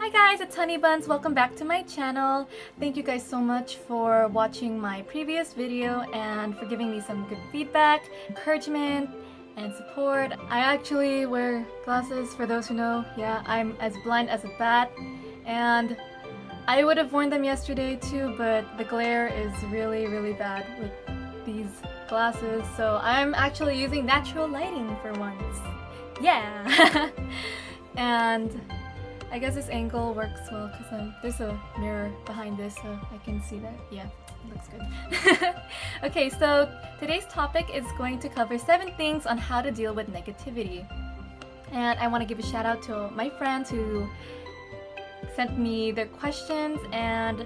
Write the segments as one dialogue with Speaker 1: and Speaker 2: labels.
Speaker 1: Hi guys, it's Honey Buns. Welcome back to my channel. Thank you guys so much for watching my previous video and for giving me some good feedback, encouragement, and support. I actually wear glasses, for those who know. Yeah, I'm as blind as a bat, and I would have worn them yesterday too, but the glare is really bad with these glasses, so I'm actually using natural lighting for once. Yeah! And I guess this angle works well because there's a mirror behind this, so I can see that. Yeah, it looks good. Okay, so today's topic is going to cover 7 things on how to deal with negativity. And I want to give a shout out to my friends who sent me their questions, and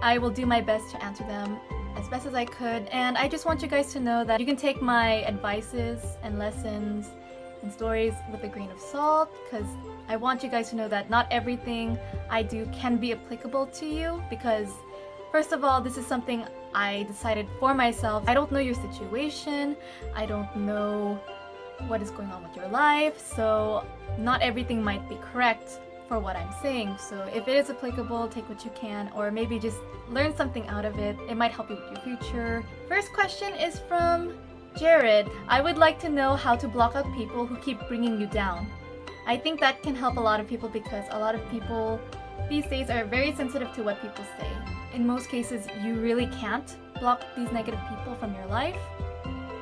Speaker 1: I will do my best to answer them as best as I could. And I just want you guys to know that you can take my advices and lessons and stories with a grain of salt, because I want you guys to know that not everything I do can be applicable to you, because first of all, this is something I decided for myself. I don't know your situation, I don't know what is going on with your life, so not everything might be correct for what I'm saying. So if it is applicable, take what you can, or maybe just learn something out of it. It might help you with your future. First question is from Jared. I would like to know how to block out people who keep bringing you down. I think that can help a lot of people, because a lot of people these days are very sensitive to what people say. In most cases, you really can't block these negative people from your life.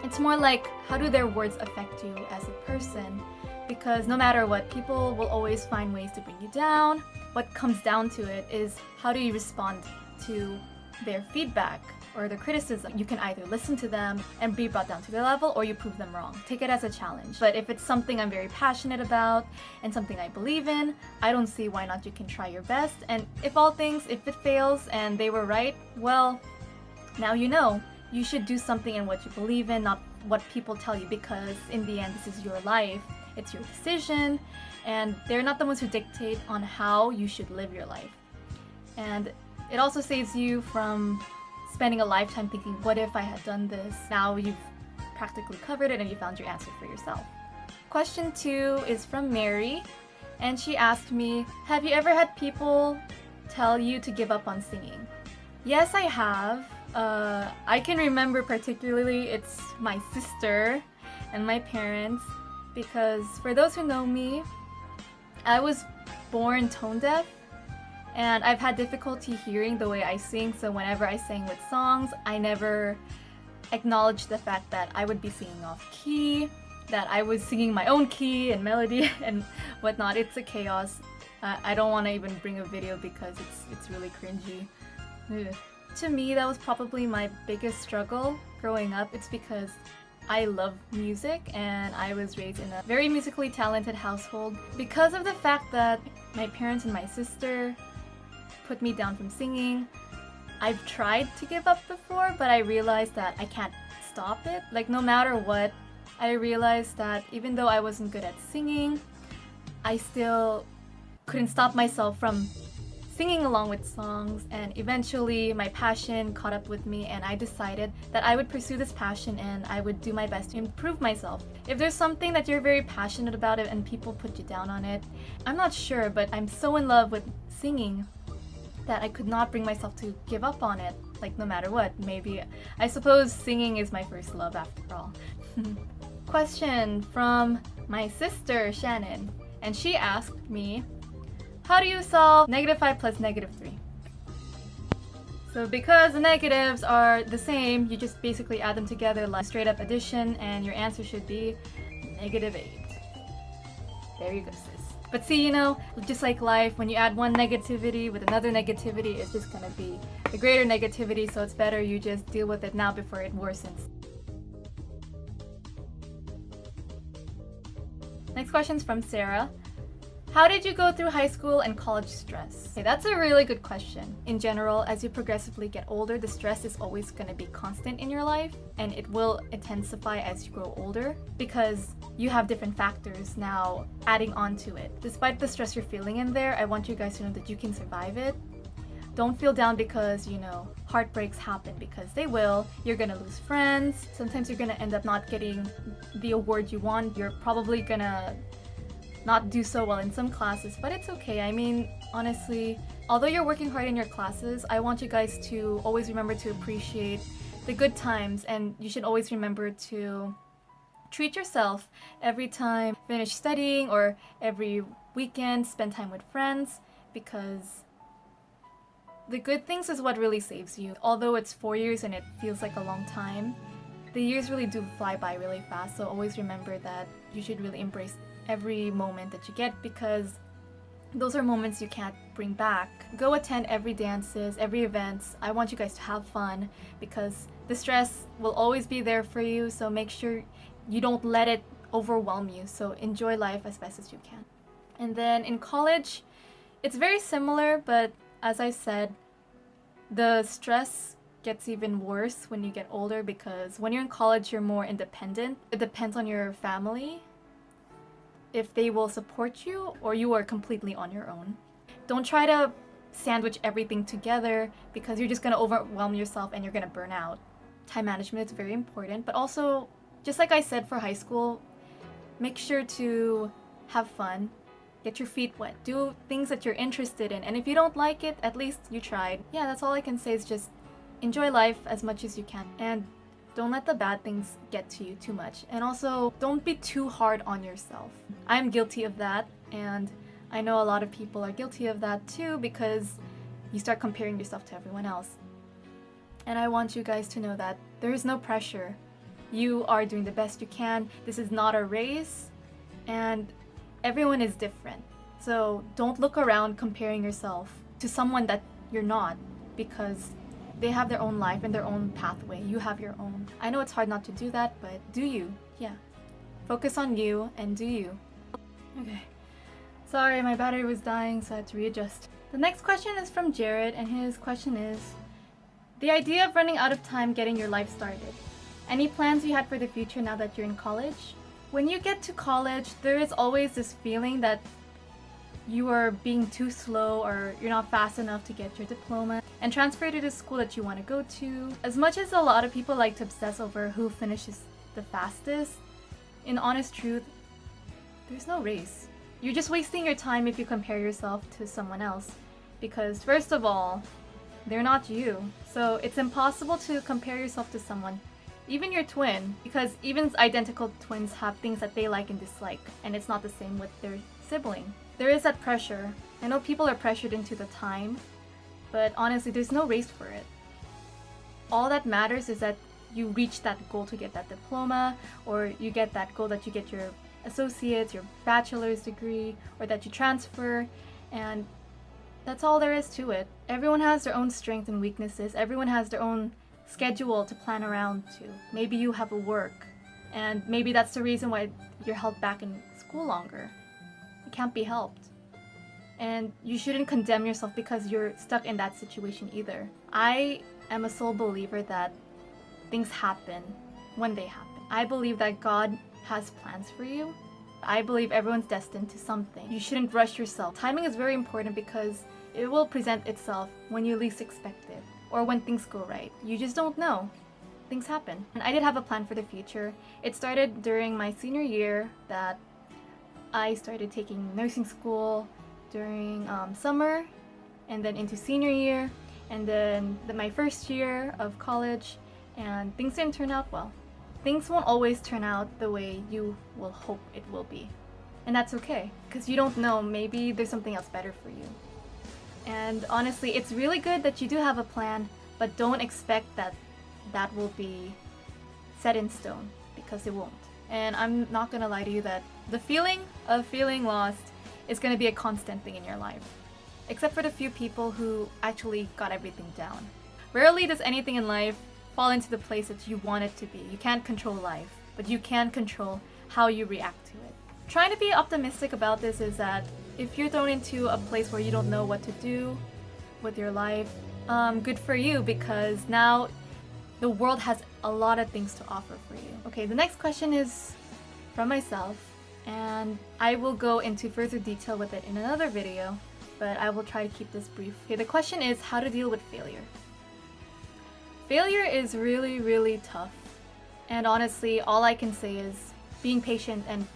Speaker 1: It's more like, how do their words affect you as a person? Because no matter what, people will always find ways to bring you down. What comes down to it is, how do you respond to their feedback or their criticism? You can either listen to them and be brought down to their level, or you prove them wrong. Take it as a challenge. But if it's something I'm very passionate about and something I believe in, I don't see why not you can try your best. And if it fails and they were right, well, now you know. You should do something in what you believe in, not what people tell you, because in the end, this is your life. It's your decision, and they're not the ones who dictate on how you should live your life. And it also saves you from spending a lifetime thinking, what if I had done this? Now you've practically covered it and you found your answer for yourself. Question 2 is from Mary, and she asked me, have you ever had people tell you to give up on singing? Yes, I have. I can remember particularly it's my sister and my parents, because for those who know me, I was born tone deaf, and I've had difficulty hearing the way I sing, so whenever I sang with songs, I never acknowledged the fact that I would be singing off key, that I was singing my own key and melody and whatnot. It's a chaos. I don't want to even bring a video because it's really cringy. Ugh. To me, that was probably my biggest struggle growing up. It's because I love music and I was raised in a very musically talented household. Because of the fact that my parents and my sister put me down from singing, I've tried to give up before, but I realized that I can't stop it. Like, no matter what, I realized that even though I wasn't good at singing, I still couldn't stop myself from singing along with songs, and eventually my passion caught up with me, and I decided that I would pursue this passion and I would do my best to improve myself. If there's something that you're very passionate about it and people put you down on it, I'm not sure, but I'm so in love with singing that I could not bring myself to give up on it, like no matter what. Maybe, I suppose singing is my first love after all. Question from my sister Shannon, and she asked me, how do you solve -5 plus -3? So because the negatives are the same, you just basically add them together like straight up addition, and your answer should be -8. There you go, sis. But see, you know, just like life, when you add one negativity with another negativity, it's just gonna be a greater negativity, so it's better you just deal with it now before it worsens. Next question's from Sarah. How did you go through high school and college stress? Okay, that's a really good question. In general, as you progressively get older, the stress is always going to be constant in your life, and it will intensify as you grow older because you have different factors now adding on to it. Despite the stress you're feeling in there, I want you guys to know that you can survive it. Don't feel down because, you know, heartbreaks happen, because they will. You're gonna lose friends. Sometimes you're gonna end up not getting the award you want. You're probably gonna not do so well in some classes, but it's okay. I mean, honestly, although you're working hard in your classes, I want you guys to always remember to appreciate the good times, and you should always remember to treat yourself every time you finish studying, or every weekend spend time with friends, because the good things is what really saves you. Although it's 4 years and it feels like a long time, the years really do fly by really fast, so always remember that you should really embrace every moment that you get, because those are moments you can't bring back. Go attend every dances, every events. I want you guys to have fun, because the stress will always be there for you, so make sure you don't let it overwhelm you. So enjoy life as best as you can. And then in college, it's very similar, but as I said, the stress gets even worse when you get older, because when you're in college, you're more independent. It depends on your family if they will support you, or you are completely on your own. Don't try to sandwich everything together, because you're just going to overwhelm yourself and you're going to burn out. Time management is very important, but also, just like I said for high school, make sure to have fun, get your feet wet, do things that you're interested in, and if you don't like it, at least you tried. Yeah, that's all I can say, is just enjoy life as much as you can, and don't let the bad things get to you too much. And also, don't be too hard on yourself. I'm guilty of that, and I know a lot of people are guilty of that too, because you start comparing yourself to everyone else. And I want you guys to know that there is no pressure. You are doing the best you can. This is not a race, and everyone is different. So don't look around comparing yourself to someone that you're not, because they have their own life and their own pathway. You have your own. I know it's hard not to do that, but do you. Yeah. Focus on you and do you. Okay. Sorry, my battery was dying, so I had to readjust. The next question is from Jared, and his question is, the idea of running out of time getting your life started. Any plans you had for the future now that you're in college? When you get to college, there is always this feeling that you are being too slow, or you're not fast enough to get your diploma and transfer to the school that you want to go to. As much as a lot of people like to obsess over who finishes the fastest, in honest truth, there's no race. You're just wasting your time if you compare yourself to someone else, because first of all, they're not you. So it's impossible to compare yourself to someone, even your twin, because even identical twins have things that they like and dislike, and it's not the same with their sibling. There is that pressure. I know people are pressured into the time, but honestly, there's no race for it. All that matters is that you reach that goal to get that diploma, or you get that goal that you get your associates, your bachelor's degree, or that you transfer, and that's all there is to it. Everyone has their own strengths and weaknesses. Everyone has their own schedule to plan around to. Maybe you have a work, and maybe that's the reason why you're held back in school longer. It can't be helped. And you shouldn't condemn yourself because you're stuck in that situation either. I am a sole believer that things happen when they happen. I believe that God has plans for you. I believe everyone's destined to something. You shouldn't rush yourself. Timing is very important, because it will present itself when you least expect it, or when things go right. You just don't know. Things happen. And I did have a plan for the future. It started during my senior year, that I started taking nursing school during summer, and then into senior year, and then my first year of college, and things didn't turn out well. Things won't always turn out the way you will hope it will be. And that's okay, because you don't know, maybe there's something else better for you. And honestly, it's really good that you do have a plan, but don't expect that that will be set in stone, because it won't. And I'm not gonna lie to you that the feeling of feeling lost is gonna be a constant thing in your life. Except for the few people who actually got everything down. Rarely does anything in life fall into the place that you want it to be. You can't control life, but you can control how you react to it. Trying to be optimistic about this is that if you're thrown into a place where you don't know what to do with your life, good for you, because now the world has a lot of things to offer for you. Okay, the next question is from myself, and I will go into further detail with it in another video, but I will try to keep this brief. Okay, the question is how to deal with failure. Failure is really, really tough. And honestly, all I can say is being patient and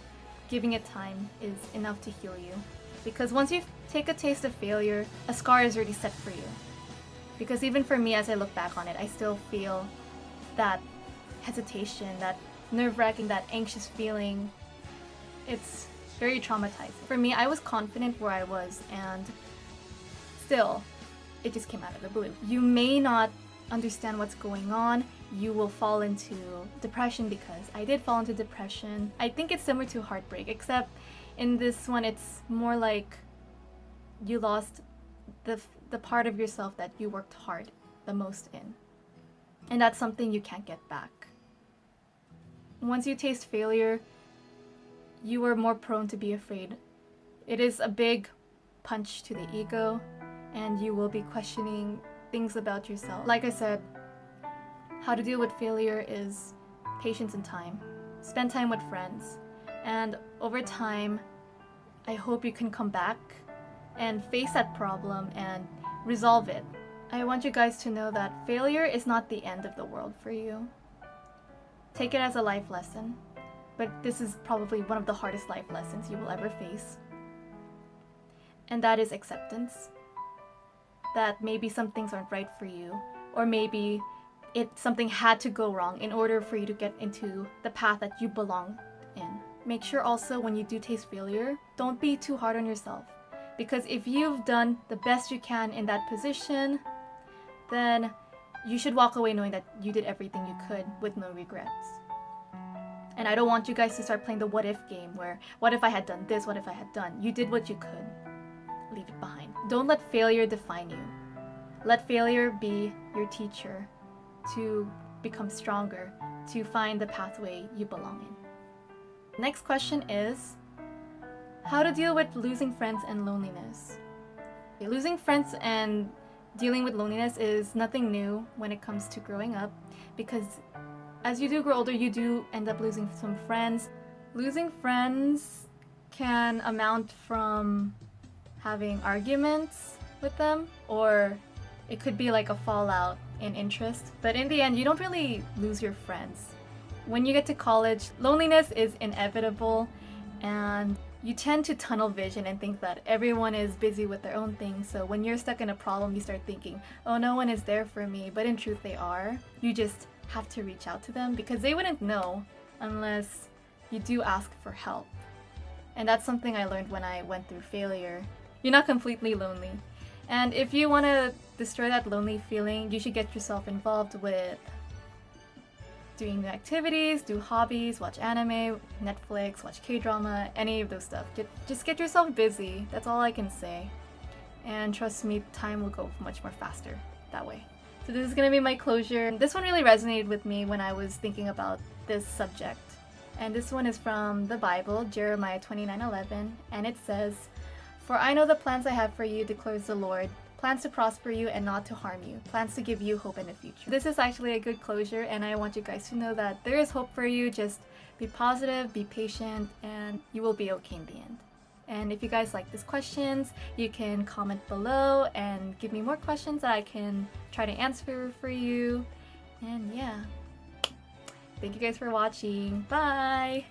Speaker 1: giving it time is enough to heal you. Because once you take a taste of failure, a scar is already set for you. Because even for me, as I look back on it, I still feel that hesitation, that nerve-wracking, that anxious feeling. It's very traumatizing. For me, I was confident where I was, and still, it just came out of the blue. You may not understand what's going on. You will fall into depression, because I did fall into depression. I think it's similar to heartbreak, except in this one, it's more like you lost the part of yourself that you worked hard the most in. And that's something you can't get back. Once you taste failure, you are more prone to be afraid. It is a big punch to the ego, and you will be questioning things about yourself. Like I said, how to deal with failure is patience and time. Spend time with friends. And over time, I hope you can come back and face that problem and resolve it. I want you guys to know that failure is not the end of the world for you. Take it as a life lesson, but this is probably one of the hardest life lessons you will ever face. And that is acceptance. That maybe some things aren't right for you, or maybe something had to go wrong in order for you to get into the path that you belong in. Make sure also when you do taste failure, don't be too hard on yourself. Because if you've done the best you can in that position, then you should walk away knowing that you did everything you could with no regrets. And I don't want you guys to start playing the what if game where, what if I had done this, what if I had done? You did what you could. Leave it behind. Don't let failure define you. Let failure be your teacher to become stronger, to find the pathway you belong in. Next question is, how to deal with losing friends and loneliness. Losing friends and dealing with loneliness is nothing new when it comes to growing up, because as you do grow older, you do end up losing some friends. Losing friends can amount from having arguments with them, or it could be like a fallout in interest. But in the end, you don't really lose your friends. When you get to college, loneliness is inevitable, and you tend to tunnel vision and think that everyone is busy with their own thing. So when you're stuck in a problem, you start thinking, oh, no one is there for me. But in truth, they are. You just have to reach out to them, because they wouldn't know unless you do ask for help. And that's something I learned when I went through failure. You're not completely lonely. And if you want to destroy that lonely feeling, you should get yourself involved with doing new activities, do hobbies, watch anime, Netflix, watch K-drama, any of those stuff. Just get yourself busy. That's all I can say. And trust me, time will go much more faster that way. So this is gonna be my closure. This one really resonated with me when I was thinking about this subject. And this one is from the Bible, Jeremiah 29:11, and it says, "For I know the plans I have for you, declares the Lord, plans to prosper you and not to harm you, plans to give you hope in the future." This is actually a good closure, and I want you guys to know that there is hope for you. Just be positive, be patient, and you will be okay in the end. And if you guys like these questions, you can comment below and give me more questions that I can try to answer for you. And yeah, thank you guys for watching. Bye!